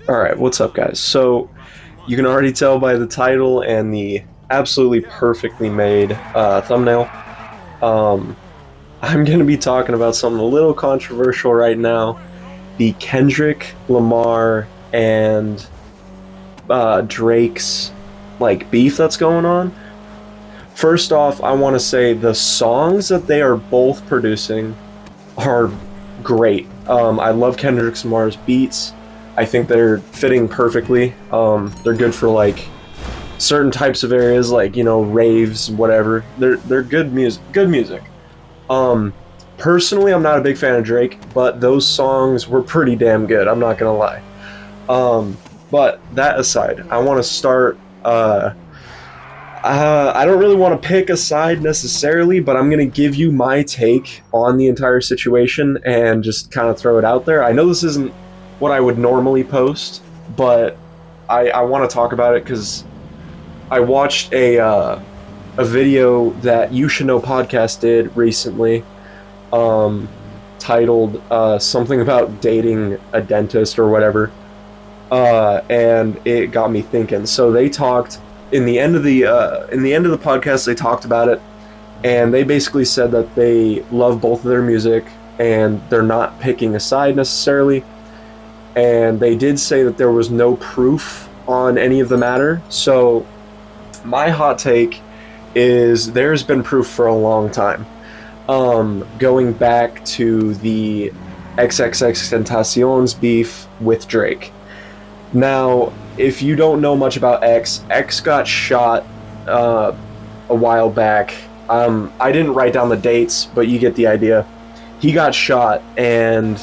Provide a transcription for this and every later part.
All right, what's up, guys? So you can already tell by the title and the absolutely perfectly made thumbnail. Um, I'm going to be talking about something a little controversial right now: the Kendrick Lamar and Drake's beef that's going on. First off, I want to say the songs that they are both producing are great. I love Kendrick Lamar's beats. I think they're fitting perfectly. They're good for certain types of areas, raves, whatever. They're good music. Good music. Um, Personally, I'm not a big fan of Drake, but those songs were pretty damn good. I'm not gonna lie. Um, but that aside, I want to start. I don't really want to pick a side necessarily, but I'm going to give you my take on the entire situation and just kind of throw it out there. I know this isn't what I would normally post, but I want to talk about it because I watched a video that You Should Know podcast did recently, um, titled something about dating a dentist or whatever, and it got me thinking. So they talked in the end of the podcast. They talked about it, and they basically said that they love both of their music and they're not picking a side necessarily. And they did say that there was no proof on any of the matter. So my hot take is there's been proof for a long time. Going back to the XXXTentacion's beef with Drake. Now, if you don't know much about X got shot a while back. I didn't write down the dates, but you get the idea. He got shot, and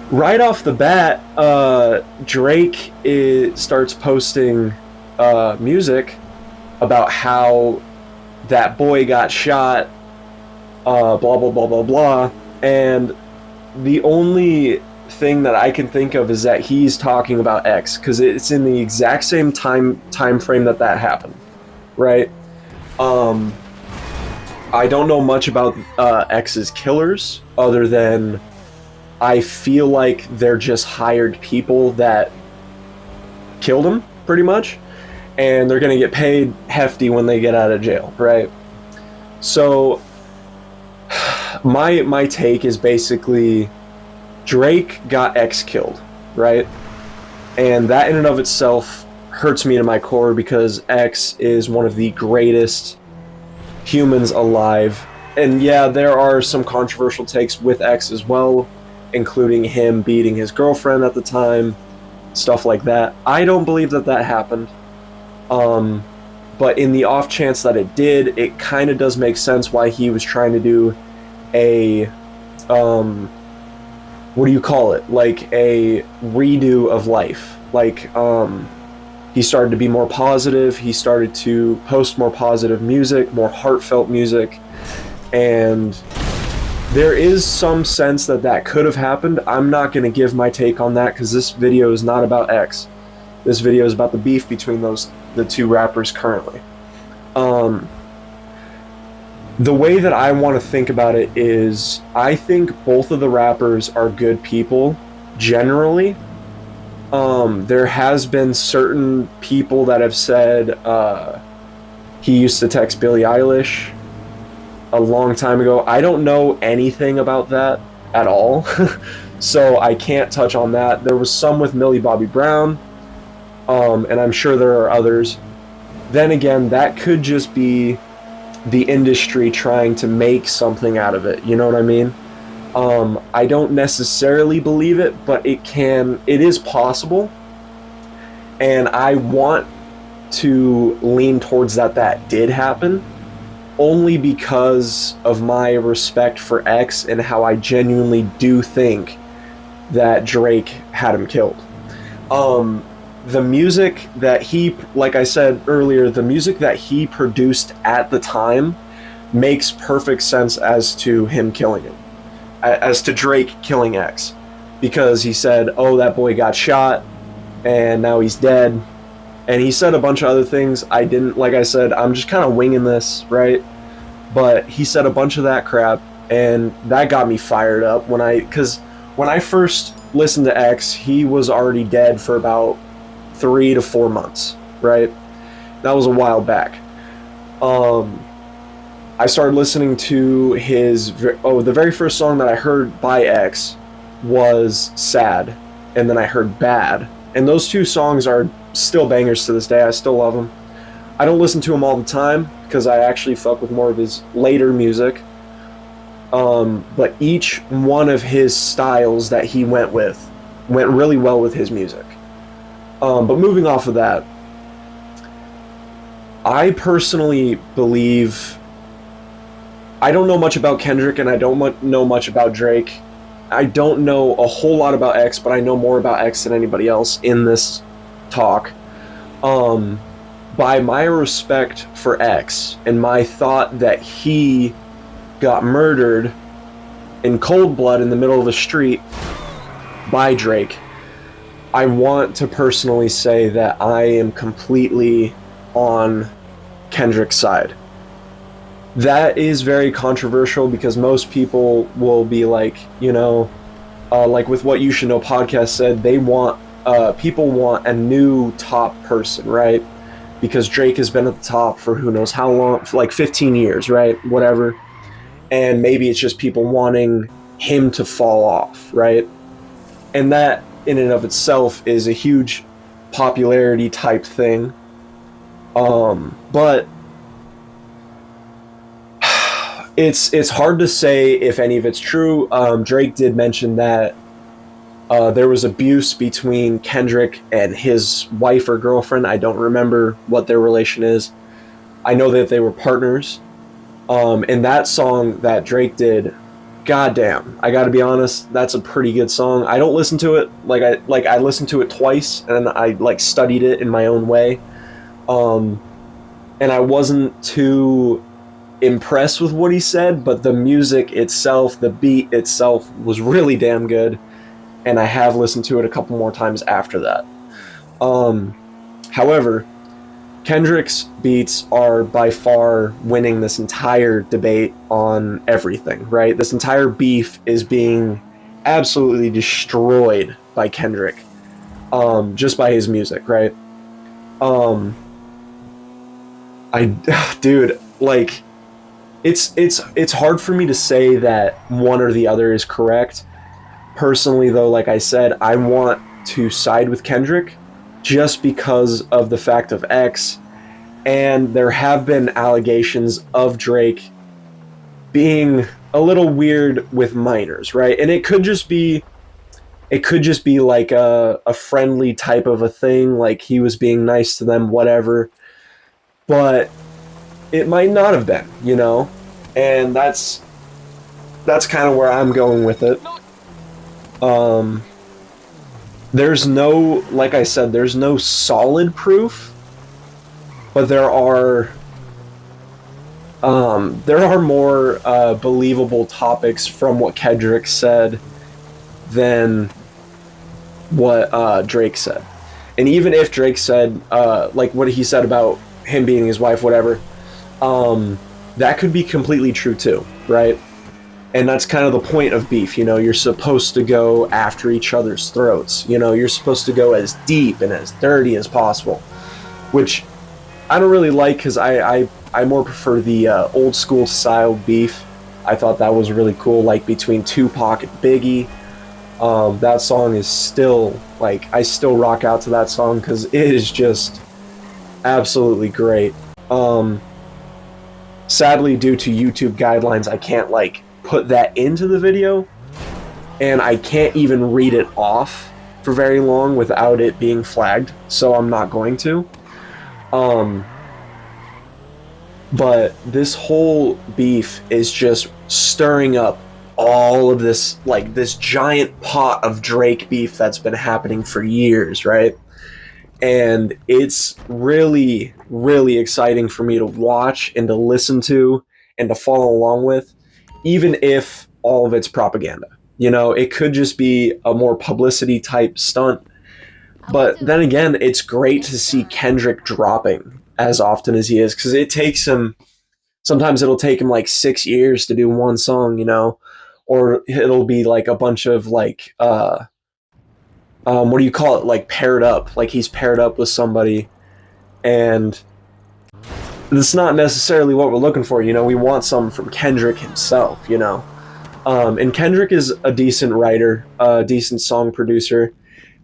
right off the bat, Drake starts posting music about how that boy got shot, blah, blah, blah, blah, blah. And the only thing that I can think of is that he's talking about X, because it's in the exact same time frame that happened, right? I don't know much about X's killers, other than I feel like they're just hired people that killed him, pretty much, and they're gonna get paid hefty when they get out of jail, right? So my take is basically Drake got X killed, right? And that in and of itself hurts me to my core, because X is one of the greatest humans alive. And yeah, there are some controversial takes with X as well, including him beating his girlfriend at the time, stuff like that. I don't believe that happened. But in the off chance that it did, it kind of does make sense why he was trying to do a, what do you call it? Like a redo of life. He started to be more positive. He started to post more positive music, more heartfelt music. And there is some sense that could have happened. I'm not going to give my take on that, because this video is not about X. This video is about the beef between the two rappers currently. The way that I want to think about it is, I think both of the rappers are good people, generally. There has been certain people that have said he used to text Billie Eilish a long time ago. I don't know anything about that at all, so I can't touch on that. There was some with Millie Bobby Brown, and I'm sure there are others. Then again, that could just be the industry trying to make something out of it, you know what I mean? I don't necessarily believe it, but it is possible, and I want to lean towards that did happen, only because of my respect for X and how I genuinely do think that Drake had him killed. The music that he, like I said earlier, the music that he produced at the time makes perfect sense as to him killing him. As to Drake killing X, because he said, oh, that boy got shot and now he's dead, and he said a bunch of other things. Like I said, I'm just kind of winging this, right? But he said a bunch of that crap, and that got me fired up because when I first listened to X, he was already dead for about 3 to 4 months, right? That was a while back. I started listening to the very first song that I heard by X was Sad, and then I heard Bad. And those two songs are still bangers to this day. I still love them. I don't listen to him all the time because I actually fuck with more of his later music. But each one of his styles that he went with went really well with his music. But moving off of that, I personally believe, I don't know much about Kendrick and I don't know much about Drake. I don't know a whole lot about X, but I know more about X than anybody else in this talk. By my respect for X and my thought that he got murdered in cold blood in the middle of the street by Drake, I want to personally say that I am completely on Kendrick's side. That is very controversial because most people will be like, like with what You Should Know podcast said, people want a new top person, right? Because Drake has been at the top for who knows how long, for like 15 years, right? Whatever. And maybe it's just people wanting him to fall off, right? And that in and of itself is a huge popularity type thing. But it's hard to say if any of it's true. Drake did mention that there was abuse between Kendrick and his wife or girlfriend. I don't remember what their relation is. I know that they were partners. And that song that Drake did, goddamn, I gotta be honest, that's a pretty good song. I don't listen to it I listened to it twice and I like studied it in my own way. And I wasn't too impressed with what he said, but the music itself, the beat itself was really damn good. And I have listened to it a couple more times after that. However, Kendrick's beats are by far winning this entire debate on everything, right? This entire beef is being absolutely destroyed by Kendrick, just by his music, right? Dude, like, it's hard for me to say that one or the other is correct. Personally, though, like I said, I want to side with Kendrick just because of the fact of X, and there have been allegations of Drake being a little weird with minors, right? And it could just be like a friendly type of a thing, like he was being nice to them, whatever. But it might not have been, and that's kind of where I'm going with it. There's no, like I said, there's no solid proof, but there are more believable topics from what Kendrick said than what Drake said. And even if Drake said, like what he said about him beating his wife, whatever, that could be completely true too, right? And that's kind of the point of beef, you're supposed to go after each other's throats, you're supposed to go as deep and as dirty as possible, which I don't really like because I more prefer the old school style beef. I thought that was really cool, like between Tupac and Biggie. That song is still, like, I still rock out to that song because it is just absolutely great. Sadly, due to YouTube guidelines, I can't, like, put that into the video, and I can't even read it off for very long without it being flagged, so I'm not going to. But this whole beef is just stirring up all of this, like, this giant pot of Drake beef that's been happening for years, right? And it's really, really exciting for me to watch and to listen to and to follow along with, even if all of it's propaganda. It could just be a more publicity type stunt. But then again, it's great to see Kendrick dropping as often as he is, because sometimes it'll take him like 6 years to do one song, or it'll be like a bunch of like what do you call it, like paired up, like he's paired up with somebody, and that's not necessarily what we're looking for. You know, we want something from Kendrick himself, you know. And Kendrick is a decent writer, a decent song producer,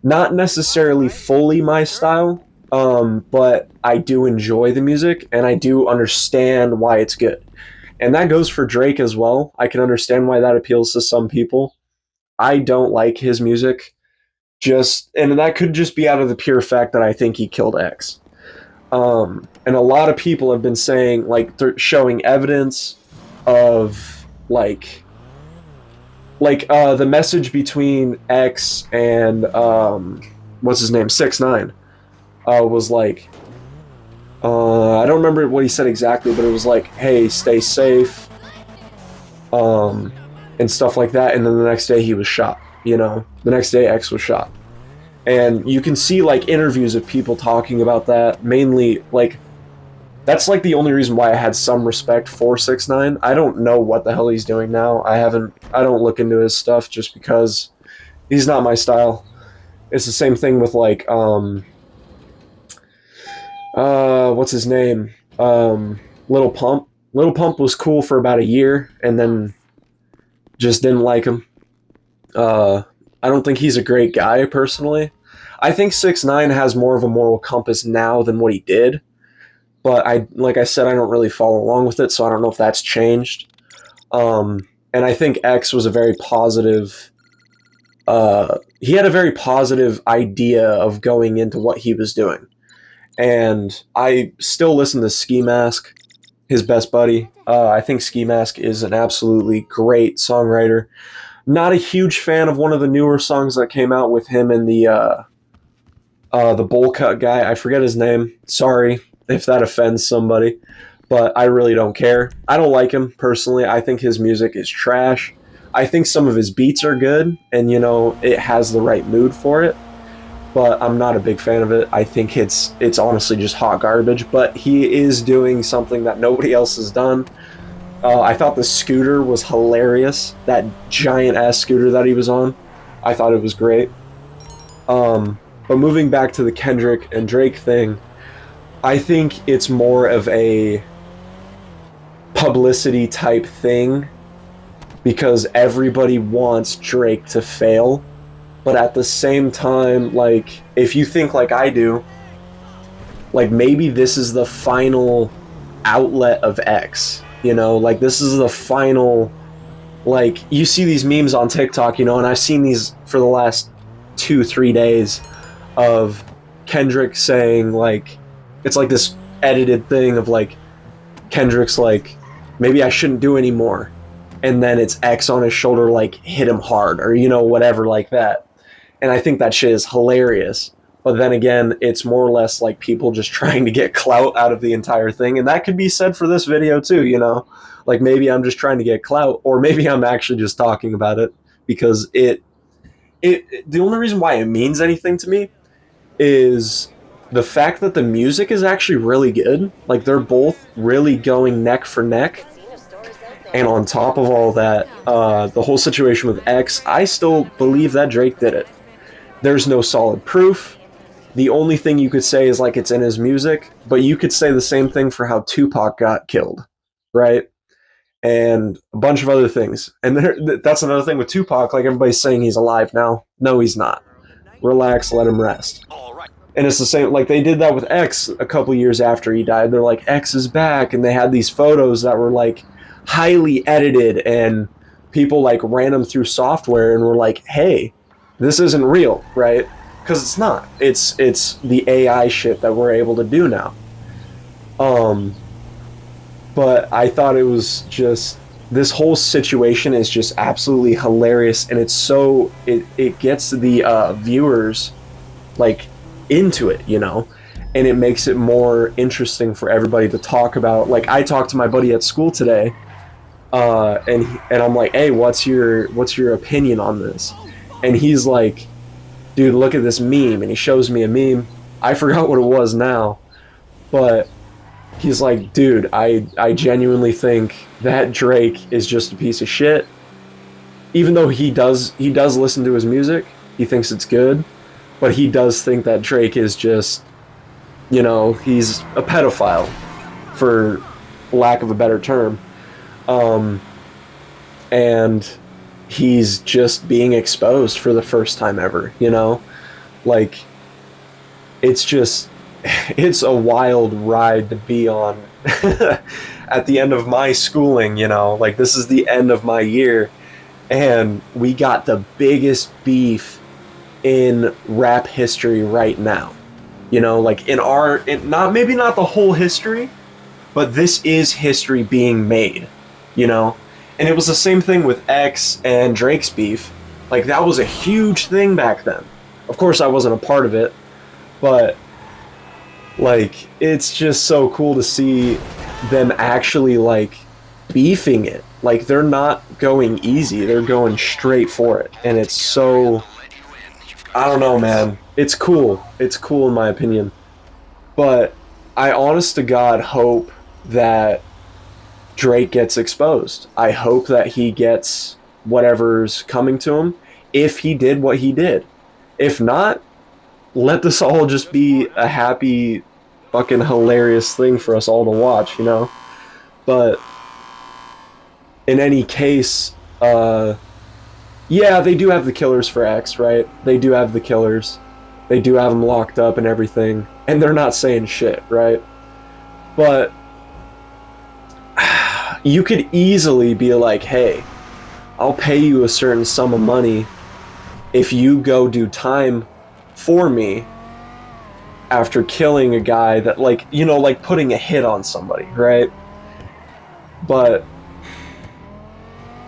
not necessarily fully my style, but I do enjoy the music and I do understand why it's good. And that goes for Drake as well. I can understand why that appeals to some people. I don't like his music, just, and that could just be out of the pure fact that I think he killed X. And a lot of people have been saying, like, they're showing evidence of the message between X and what's his name, 6ix9ine, was like, I don't remember what he said exactly, but it was like, hey, stay safe, and stuff like that. And then the next day he was shot. You know, the next day X was shot. And you can see like interviews of people talking about that. Mainly, like, that's like the only reason why I had some respect for 6ix9ine. I don't know what the hell he's doing now. I don't look into his stuff just because he's not my style. It's the same thing with like what's his name? Lil Pump. Lil Pump was cool for about a year and then just didn't like him. I don't think he's a great guy personally. I think 6ix9ine has more of a moral compass now than what he did. But like I said, I don't really follow along with it, so I don't know if that's changed. And I think X was a very positive. He had a very positive idea of going into what he was doing, and I still listen to Ski Mask, his best buddy. I think Ski Mask is an absolutely great songwriter. Not a huge fan of one of the newer songs that came out with him and the bowl cut guy. I forget his name. Sorry if that offends somebody, but I really don't care. I don't like him personally. I think his music is trash. I think some of his beats are good, and you know, it has the right mood for it, but I'm not a big fan of it. I think it's honestly just hot garbage, but he is doing something that nobody else has done. I thought the scooter was hilarious. That giant ass scooter that he was on. I thought it was great. But moving back to the Kendrick and Drake thing, I think it's more of a publicity type thing because everybody wants Drake to fail. But at the same time, like, if you think like I do, like maybe this is the final outlet of X. You know, like this is the final, like you see these memes on TikTok, you know, and I've seen these for the last 2-3 days of Kendrick saying like, it's like this edited thing of like, Kendrick's like, maybe I shouldn't do anymore. And then it's X on his shoulder, like hit him hard or, you know, whatever like that. And I think that shit is hilarious. But then again, it's more or less like people just trying to get clout out of the entire thing. And that could be said for this video too, you know? Like maybe I'm just trying to get clout, or maybe I'm actually just talking about it because the only reason why it means anything to me is the fact that the music is actually really good. Like they're both really going neck for neck. And on top of all that, the whole situation with X, I still believe that Drake did it. There's no solid proof. The only thing you could say is like it's in his music, but you could say the same thing for how Tupac got killed, right? And a bunch of other things. And that's another thing with Tupac, like everybody's saying he's alive now. No, he's not. Relax, let him rest. And it's the same, like they did that with X a couple years after he died. They're like, X is back, and they had these photos that were like highly edited, and people like ran them through software and were like, hey, this isn't real, right? Because it's not. It's the AI shit that we're able to do now. But I thought it was just, this whole situation is just absolutely hilarious, and it's so, it gets the viewers like into it, you know, and it makes it more interesting for everybody to talk about. Like I talked to my buddy at school today, and I'm like, hey, what's your opinion on this? And he's like, dude, look at this meme. And he shows me a meme. I forgot what it was now, but he's like, dude, I genuinely think that Drake is just a piece of shit. Even though he does listen to his music, he thinks it's good. but he does think that Drake is just, you know, he's a pedophile, for lack of a better term. And he's just being exposed for the first time ever, you know? Like, it's just, it's a wild ride to be on at the end of my schooling, you know? Like, this is the end of my year, and we got the biggest beef in rap history right now. You know, like not maybe not the whole history, but this is history being made, you know? And it was the same thing with X and Drake's beef. Like, that was a huge thing back then. Of course, I wasn't a part of it, but, like, it's just so cool to see them actually, like, beefing it. Like, they're not going easy, they're going straight for it. And it's so, I don't know, man. It's cool. It's cool in my opinion. But I honest to God hope that Drake gets exposed. I hope that he gets whatever's coming to him if he did what he did. If not, let this all just be a happy, fucking hilarious thing for us all to watch, you know? But in any case, yeah, they do have the killers for X, right? They do have the killers. They do have them locked up and everything. And they're not saying shit, right? But you could easily be like, hey, I'll pay you a certain sum of money if you go do time for me after killing a guy that, like, you know, like putting a hit on somebody, right? But,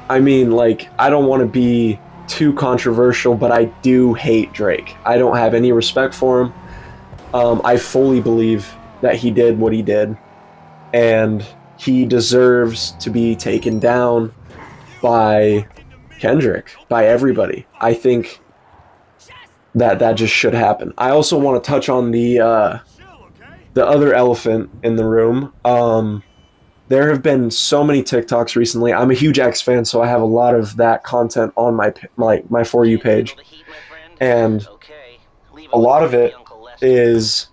I mean, like, I don't want to be too controversial, but I do hate Drake. I don't have any respect for him. I fully believe that he did what he did, and he deserves to be taken down by Kendrick, by everybody. I think that just should happen. I also want to touch on the other elephant in the room. There have been so many TikToks recently. I'm a huge X fan, so I have a lot of that content on my For You page, and a lot of it is,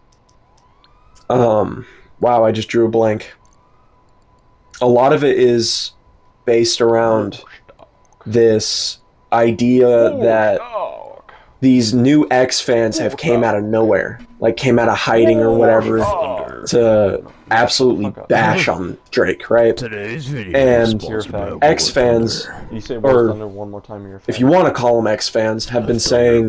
wow, I just drew a blank. A lot of it is based around this idea that these new X fans have came out of nowhere, like came out of hiding or whatever, to absolutely bash on Drake, right? And X fans, or if you want to call them X fans, have been saying,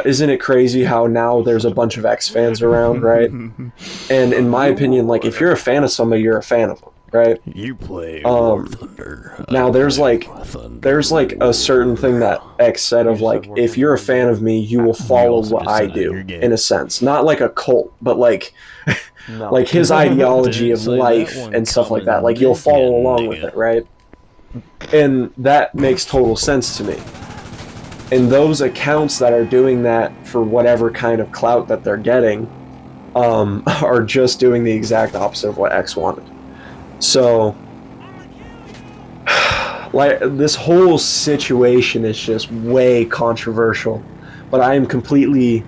isn't it crazy how now there's a bunch of X fans around, right? And in my opinion, like, if you're a fan of somebody, you're a fan of them, right? You play War Thunder. Now there's like a certain thing that X said of, like, if you're a fan of me, you will follow what I do, in a sense. Not like a cult, but like like his ideology of life and stuff like that. Like, you'll follow along with it, right? And that makes total sense to me. And those accounts that are doing that for whatever kind of clout that they're getting, are just doing the exact opposite of what X wanted. So, like, this whole situation is just way controversial, but I am completely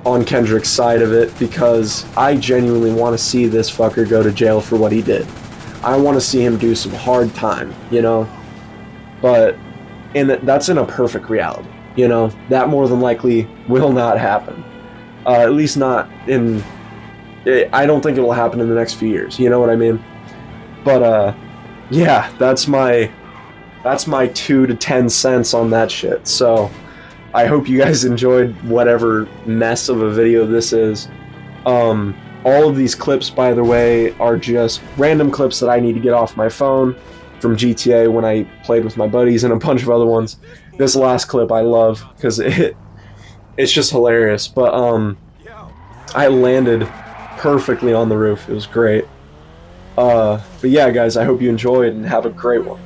on Kendrick's side of it because I genuinely want to see this fucker go to jail for what he did. I want to see him do some hard time, you know? But that's in a perfect reality, you know? That more than likely will not happen. At least not in... I don't think it'll happen in the next few years, you know what I mean? But, yeah, that's my 2 to 10 cents on that shit. So, I hope you guys enjoyed whatever mess of a video this is. All of these clips, by the way, are just random clips that I need to get off my phone from GTA when I played with my buddies, and a bunch of other ones. This last clip I love, because it's just hilarious. But, I landed perfectly on the roof. It was great. But yeah, guys, I hope you enjoyed and have a great one.